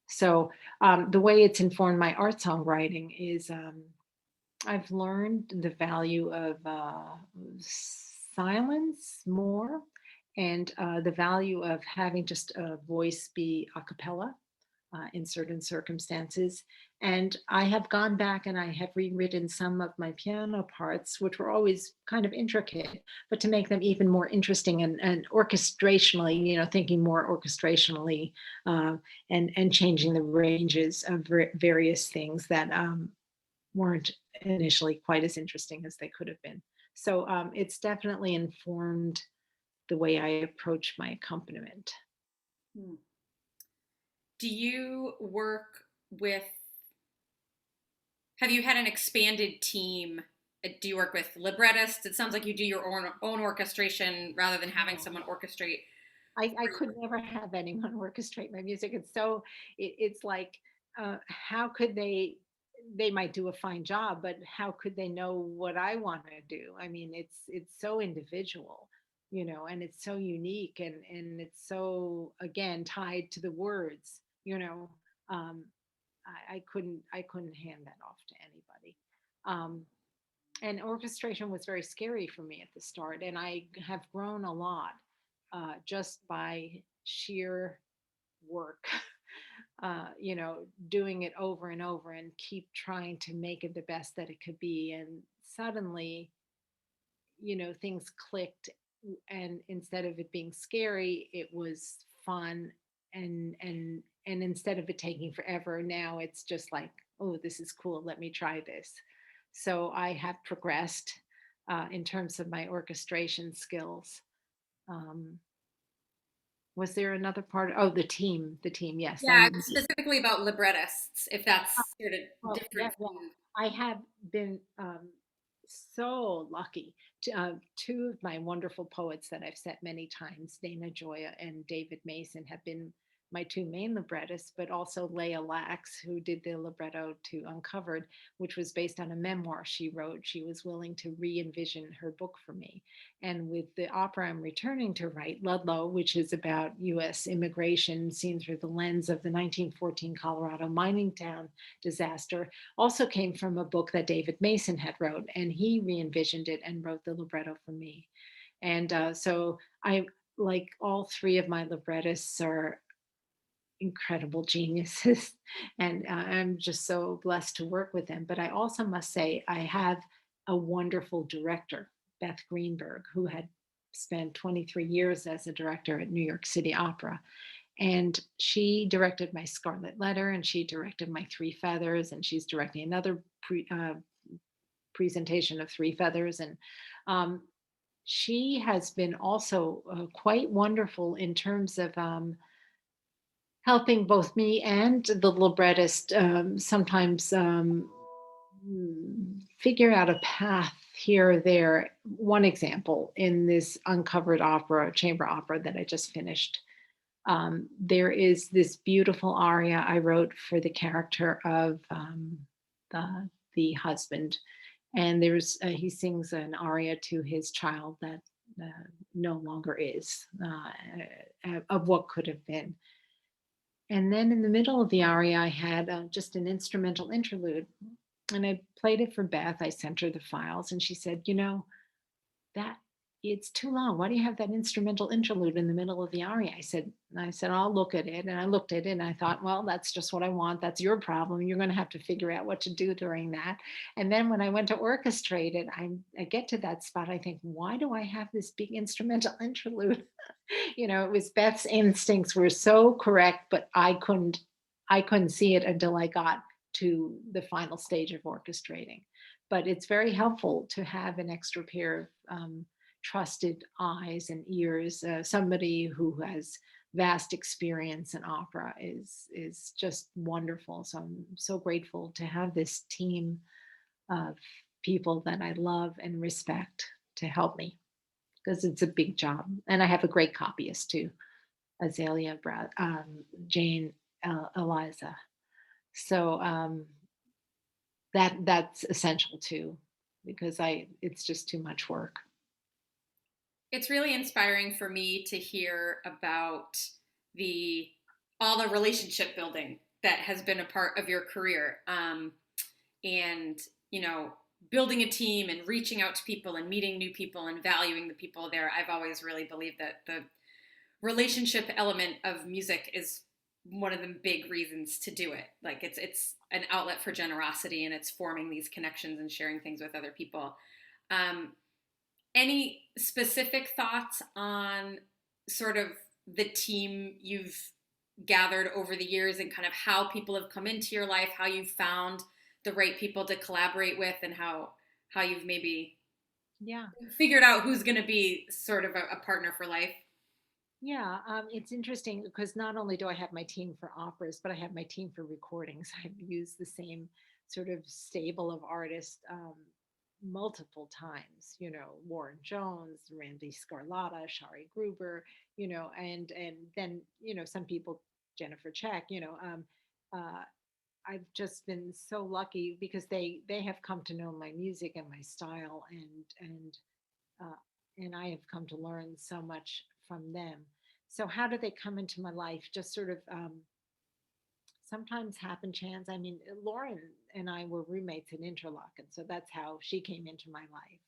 So the way it's informed my art songwriting is I've learned the value of silence more, and the value of having just a voice be a cappella in certain circumstances. And I have gone back and I have rewritten some of my piano parts, which were always kind of intricate, but to make them even more interesting and orchestrationally, thinking more orchestrationally, and changing the ranges of various things that weren't initially quite as interesting as they could have been. So it's definitely informed the way I approach my accompaniment. Do you work with, have you had an expanded team? Do you work with librettists? It sounds like you do your own orchestration rather than having someone orchestrate. I could never have anyone orchestrate my music. It's like, how could they might do a fine job, but how could they know what I want to do? I mean, it's so individual, and it's so unique, and it's so, again, tied to the words, I couldn't hand that off to anybody. And orchestration was very scary for me at the start, and I have grown a lot just by sheer work. Doing it over and over and keep trying to make it the best that it could be. And suddenly, things clicked, and instead of it being scary, it was fun. And instead of it taking forever, now it's just like, oh, this is cool, let me try this. So I have progressed in terms of my orchestration skills. Was there another part? Oh, the team, yes. Yeah, specifically about librettists, if that's sort of different. Yeah. I have been so lucky to two of my wonderful poets that I've set many times, Dana Joya and David Mason, have been my two main librettists, but also Leah Lax, who did the libretto to Uncovered, which was based on a memoir she wrote. She was willing to re-envision her book for me. And with the opera I'm returning to write, Ludlow, which is about U.S. immigration seen through the lens of the 1914 Colorado mining town disaster, also came from a book that David Mason had wrote, and he re-envisioned it and wrote the libretto for me. And so I, like all three of my librettists, are incredible geniuses, and I'm just so blessed to work with them. But I also must say I have a wonderful director, Beth Greenberg, who had spent 23 years as a director at New York City Opera. And she directed my Scarlet Letter, and she directed my Three Feathers, and she's directing another presentation of Three Feathers. And she has been also quite wonderful in terms of helping both me and the librettist sometimes figure out a path here or there. One example, in this Uncovered opera, chamber opera that I just finished, there is this beautiful aria I wrote for the character of the husband. And he sings an aria to his child that no longer is, of what could have been. And then in the middle of the aria, I had just an instrumental interlude, and I played it for Beth. I sent her the files, and she said, that it's too long. Why do you have that instrumental interlude in the middle of the aria? I said, I'll look at it. And I looked at it and I thought, well, that's just what I want. That's your problem. You're going to have to figure out what to do during that. And then when I went to orchestrate it, I get to that spot. I think, why do I have this big instrumental interlude? It was Beth's instincts were so correct, but I couldn't see it until I got to the final stage of orchestrating. But it's very helpful to have an extra pair of trusted eyes and ears. Somebody who has vast experience in opera is just wonderful. So I'm so grateful to have this team of people that I love and respect to help me, because it's a big job. And I have a great copyist too, Azalea, Jane, Eliza. So that's essential too, because it's just too much work. It's really inspiring for me to hear about all the relationship building that has been a part of your career, and building a team and reaching out to people and meeting new people and valuing the people there. I've always really believed that the relationship element of music is one of the big reasons to do it. Like it's an outlet for generosity, and it's forming these connections and sharing things with other people. Any specific thoughts on sort of the team you've gathered over the years and kind of how people have come into your life, how you've found the right people to collaborate with, and how you've maybe figured out who's going to be sort of a partner for life? Yeah, it's interesting because not only do I have my team for operas, but I have my team for recordings. I've used the same sort of stable of artists multiple times, Warren Jones, Randy Scarlata, Shari Gruber, and then, some people, Jennifer Check, I've just been so lucky because they have come to know my music and my style, and I have come to learn so much from them. So how do they come into my life? Just sort of sometimes happen chance. I mean, Lauren and I were roommates in Interlochen, so that's how she came into my life,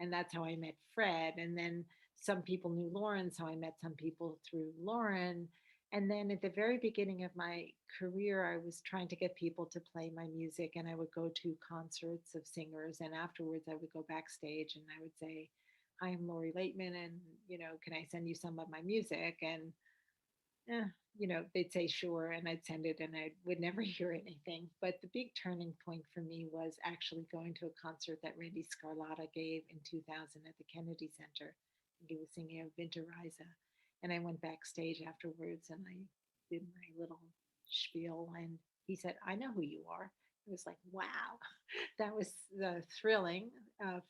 and that's how I met Fred. And then some people knew Lauren, so I met some people through Lauren. And then at the very beginning of my career, I was trying to get people to play my music, and I would go to concerts of singers, and afterwards I would go backstage and I would say, "I am Lori Laitman, and can I send you some of my music?" And they'd say sure, and I'd send it, and I would never hear anything. But the big turning point for me was actually going to a concert that Randy Scarlata gave in 2000 at the Kennedy Center. He was singing a Winterreise, and I went backstage afterwards, and I did my little spiel, and he said, "I know who you are." It was like, wow, that was thrilling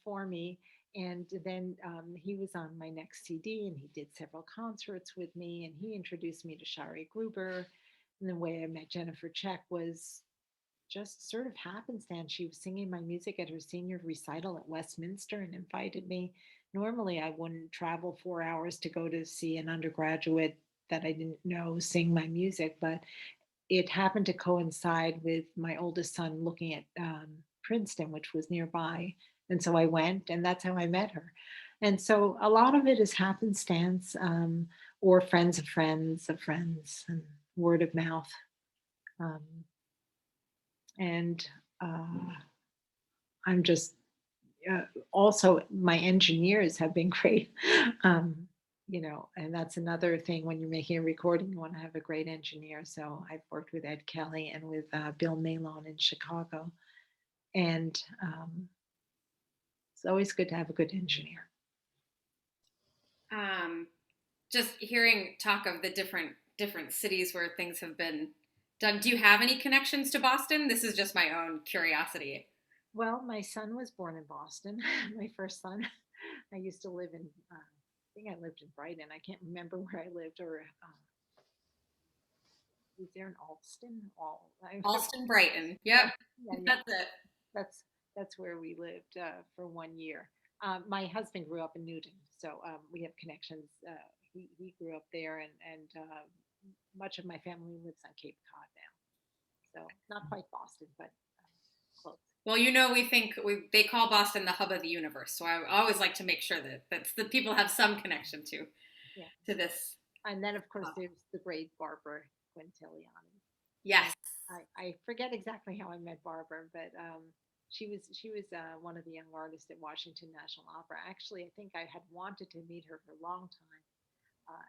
for me. And then he was on my next CD, and he did several concerts with me, and he introduced me to Shari Gruber. And the way I met Jennifer Check was just sort of happenstance. She was singing my music at her senior recital at Westminster and invited me. Normally, I wouldn't travel 4 hours to go to see an undergraduate that I didn't know sing my music, but it happened to coincide with my oldest son looking at Princeton, which was nearby. And so I went, and that's how I met her. And so a lot of it is happenstance, or friends of friends of friends, and word of mouth. And I'm just also, my engineers have been great. And that's another thing when you're making a recording, you want to have a great engineer. So I've worked with Ed Kelly and with Bill Malone in Chicago. And it's always good to have a good engineer. Just hearing talk of the different cities where things have been done. Do you have any connections to Boston? This is just my own curiosity. Well, my son was born in Boston, my first son. I used to live in, I think I lived in Brighton. I can't remember where I lived, or is there an Alston? Alston, Brighton. Yep. Yeah. That's it. That's where we lived for 1 year. My husband grew up in Newton, so we have connections. He grew up there, and much of my family lives on Cape Cod now. So not quite Boston, but close. Well, they call Boston the hub of the universe, so I always like to make sure that people have some connection to this. And then, of course, there's the great Barbara Quintiliani. Yes. I forget exactly how I met Barbara, but she was one of the young artists at Washington National Opera. Actually, I think I had wanted to meet her for a long time,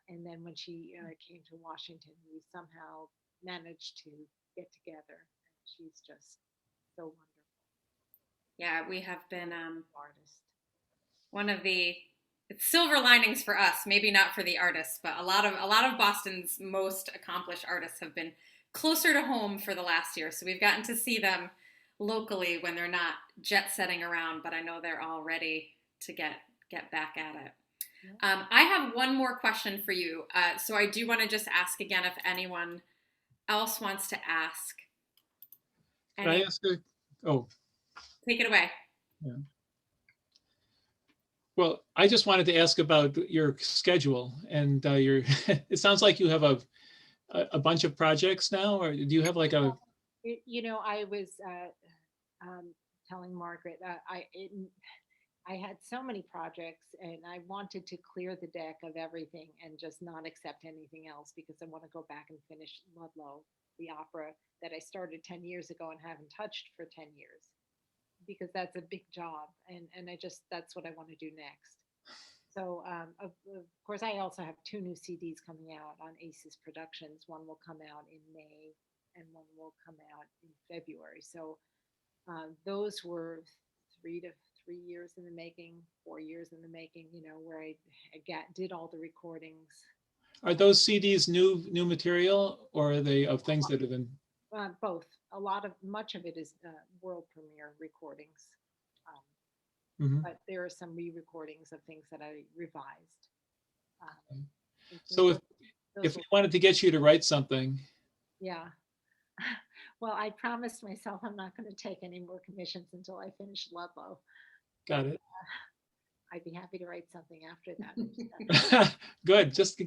and then when she came to Washington, we somehow managed to get together. And she's just so wonderful. Yeah, we have been Artist. one of the silver linings for us, maybe not for the artists, but a lot of Boston's most accomplished artists have been closer to home for the last year. So we've gotten to see them locally when they're not jet setting around, but I know they're all ready to get back at it. I have one more question for you. So I do want to just ask again if anyone else wants to ask. Can I ask a, oh. Take it away. Yeah. Well, I just wanted to ask about your schedule and your, it sounds like you have a bunch of projects now, or do you have like a? I was telling Margaret, I had so many projects and I wanted to clear the deck of everything and just not accept anything else because I want to go back and finish Ludlow, the opera that I started 10 years ago and haven't touched for 10 years. Because that's a big job, and that's what I want to do next. So of course I also have 2 new CDs coming out on Aces Productions. One will come out in May and one will come out in February. So those were 3 years in the making, 4 years in the making, where I did all the recordings. Are those CDs new material, or are they of things that have been? Both. Much of it is world premiere recordings, but there are some re-recordings of things that I revised. So if we wanted to get you to write something. Yeah. Well, I promised myself I'm not going to take any more commissions until I finish Ludlow. Got it. I'd be happy to write something after that. Good. Just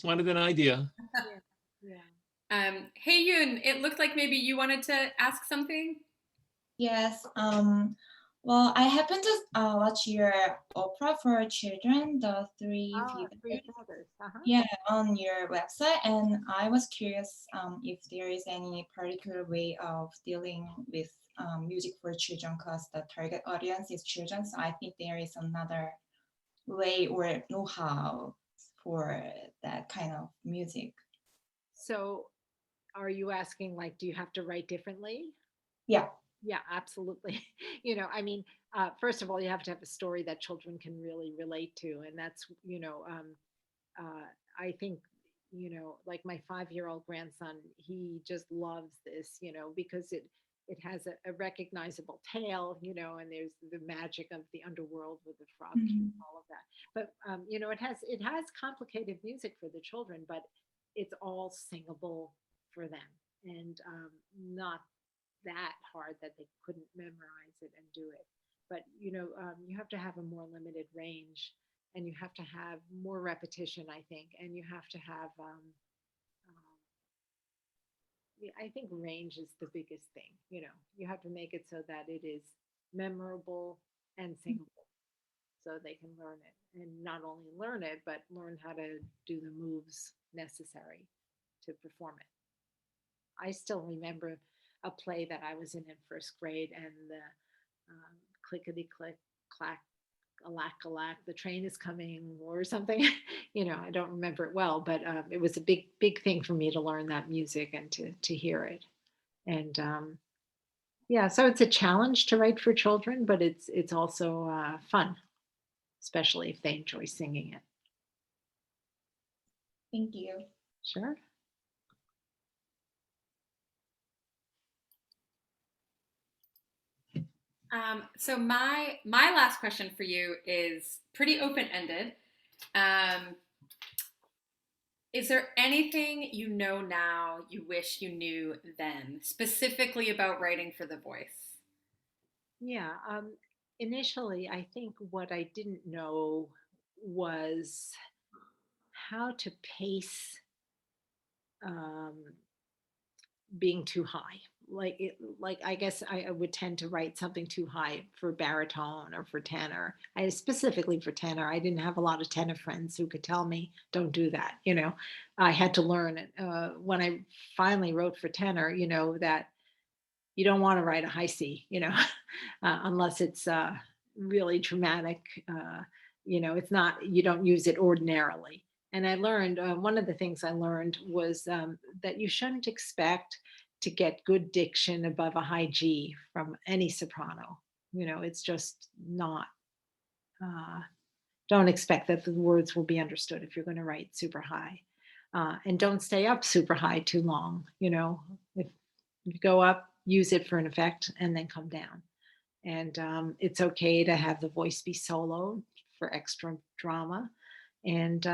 wanted an idea. Yeah. Hey Yoon, it looked like maybe you wanted to ask something. Yes. Well, I happened to watch your opera for children, the Three Brothers. Yeah, on your website, and I was curious if there is any particular way of dealing with music for children, because the target audience is children. So I think there is another way or know-how for that kind of music. So are you asking, like, do you have to write differently? Yeah. Yeah, absolutely. First of all, you have to have a story that children can really relate to. And that's, I think, like my 5-year-old grandson, he just loves this, because it has a recognizable tale, and there's the magic of the underworld with the frog king and all of that. But, it has complicated music for the children, but it's all singable for them, and not that hard that they couldn't memorize it and do it. But you have to have a more limited range, and you have to have more repetition, I think, and you have to have I think range is the biggest thing. You have to make it so that it is memorable and singable, so they can learn it, and not only learn it, but learn how to do the moves necessary to perform it. I still remember a play that I was in first grade, and the clickety click clack alack alack, the train is coming or something. I don't remember it well, but it was a big thing for me to learn that music and to hear it. And so it's a challenge to write for children, but it's also fun, especially if they enjoy singing it. Thank you. Sure. So my last question for you is pretty open-ended. Is there anything you know now you wish you knew then, specifically about writing for the voice? Yeah. Initially, I think what I didn't know was how to pace being too high. like I guess I would tend to write something too high for baritone or for tenor. I specifically for tenor. I didn't have a lot of tenor friends who could tell me don't do that. I had to learn it when I finally wrote for tenor. That you don't want to write a high C. Unless it's really dramatic. It's not. You don't use it ordinarily. And I learned one of the things I learned was that you shouldn't expect to get good diction above a high G from any soprano. It's just not, don't expect that the words will be understood if you're going to write super high. And don't stay up super high too long. If you go up, use it for an effect and then come down. And it's okay to have the voice be soloed for extra drama. And,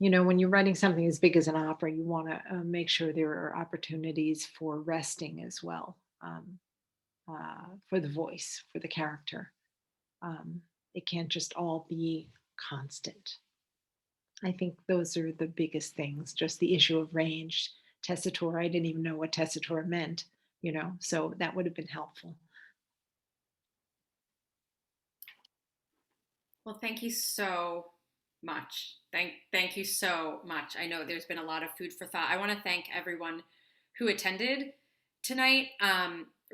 when you're writing something as big as an opera, you want to make sure there are opportunities for resting as well, for the voice, for the character. It can't just all be constant. I think those are the biggest things, just the issue of range. Tessitura, I didn't even know what tessitura meant, so that would have been helpful. Well, thank you so much. Thank you so much. I know there's been a lot of food for thought. I want to thank everyone who attended tonight.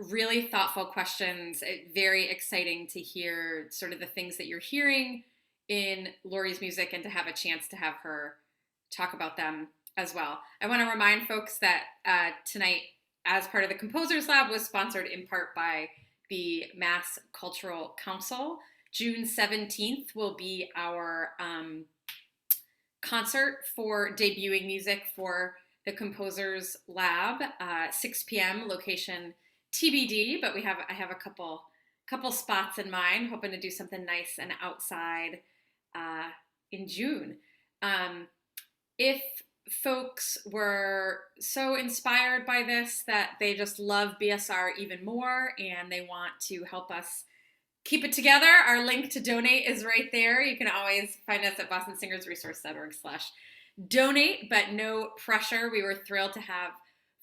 Really thoughtful questions. Very exciting to hear sort of the things that you're hearing in Lori's music and to have a chance to have her talk about them as well. I want to remind folks that tonight, as part of the Composers Lab, was sponsored in part by the Mass Cultural Council. June 17th will be our concert for debuting music for the Composers Lab, 6 p.m. location TBD, but I have a couple spots in mind, hoping to do something nice and outside in June. If folks were so inspired by this that they just love BSR even more and they want to help us keep it together, our link to donate is right there. You can always find us at bostonsingersresource.org/donate, but no pressure. We were thrilled to have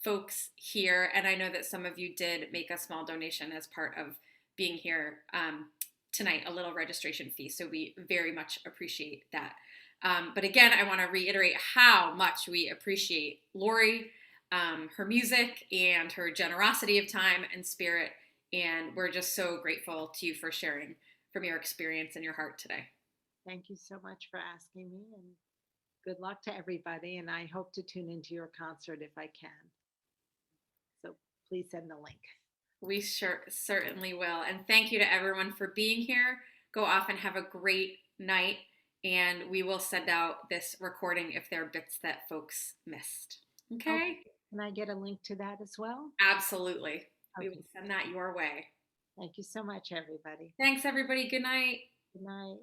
folks here, and I know that some of you did make a small donation as part of being here tonight, a little registration fee, so we very much appreciate that. But again, I want to reiterate how much we appreciate Lori, her music, and her generosity of time and spirit. And we're just so grateful to you for sharing from your experience and your heart today. Thank you so much for asking me, and good luck to everybody. And I hope to tune into your concert if I can. So please send the link. We certainly will. And thank you to everyone for being here. Go off and have a great night. And we will send out this recording if there are bits that folks missed. Okay? Can I get a link to that as well? Absolutely. Okay. We will send that your way. Thank you so much, everybody. Thanks, everybody. Good night. Good night.